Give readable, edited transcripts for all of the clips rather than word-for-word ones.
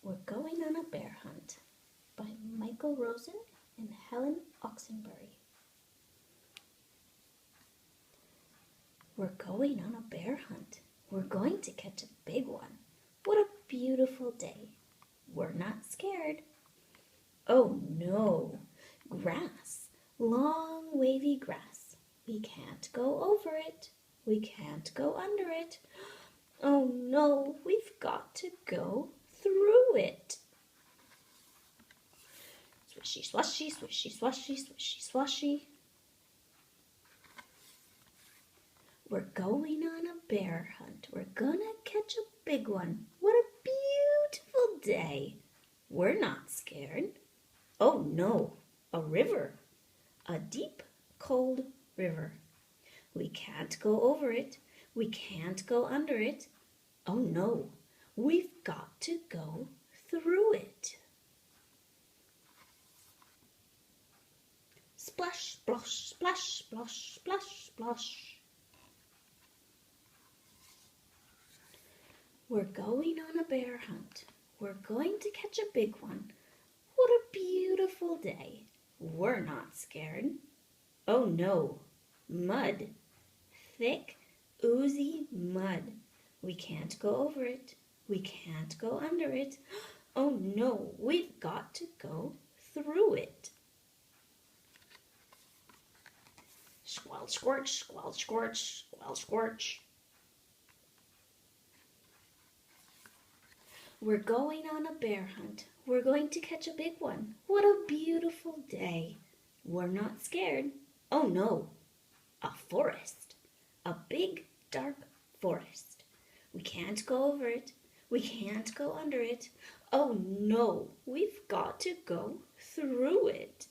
We're Going on a Bear Hunt by Rosse and Helen Oxenbury. We're going on a bear hunt. We're going to catch a big one. What a beautiful day. We're not scared. Oh no, grass, long wavy grass. We can't go over it. We can't go under it. Oh no, we've got to go through it. Swishy, swashy, swishy, swashy, swishy, swashy. We're going on a bear hunt. We're gonna catch a big one. What a beautiful day. We're not scared. Oh no, a river. A deep, cold river. We can't go over it. We can't go under it. Oh no, we've got to go through it. Splash, splosh, splash, splosh, splash, splosh. We're going on a bear hunt. We're going to catch a big one. What a beautiful day. We're not scared. Oh no, mud. Thick, oozy mud. We can't go over it. We can't go under it. Oh no, we've got to go through it. Squelch, squerch, squelch, squerch, squelch, squerch. We're going on a bear hunt. We're going to catch a big one. What a beautiful day. We're not scared. Oh no, a forest. A big, dark forest. We can't go over it. We can't go under it. Oh no, we've got to go through it.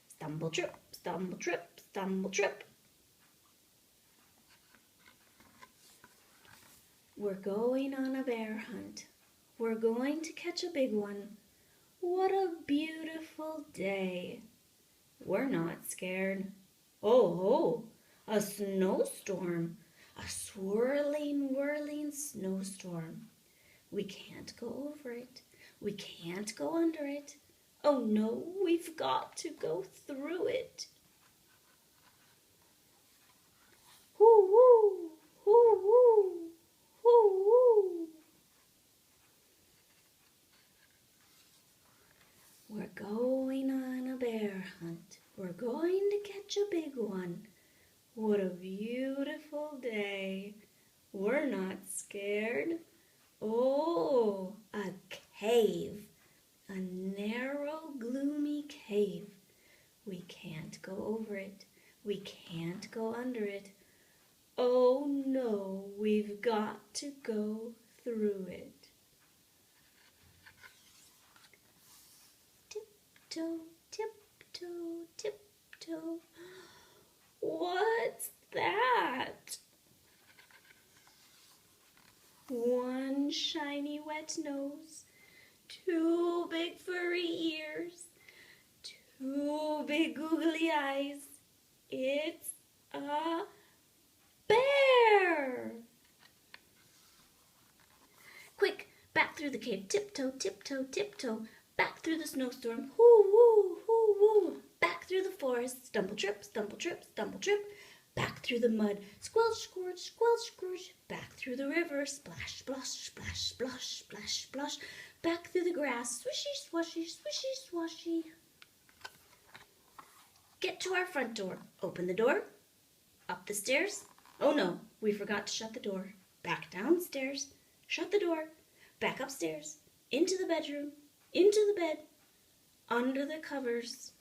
Stumble, trip, stumble, trip, stumble, trip. We're going on a bear hunt. We're going to catch a big one. What a beautiful day. We're not scared. Oh, a snowstorm. A swirling, whirling snowstorm. We can't go over it. We can't go under it. Oh no, we've got to go through it. Hoo woo, hoo woo, hoo woo. We're going on a bear hunt. We're going to catch a big one. What a beautiful day. We're not scared. Oh, a cave. A narrow, gloomy cave. We can't go over it. We can't go under it. Oh no, we've got to go through it. Tiptoe, tiptoe, tiptoe. What's that? One shiny wet nose, two big furry ears, two big googly eyes. It's a bear! Quick, back through the cave, tiptoe, tiptoe, tiptoe, back through the snowstorm, hoo woo, hoo woo, back through the forest, stumble trip, stumble trip, stumble trip, back through the mud, squelch, squirch, squelch, squirch, back through the river, splash, splosh, splash, splosh, splash, splosh, back through the grass, swishy, swashy, swishy, swashy. Get to our front door, open the door, up the stairs. Oh no, we forgot to shut the door. Back downstairs, shut the door, back upstairs, into the bedroom, into the bed, under the covers.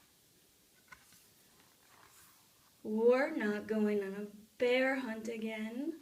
We're not going on a bear hunt again.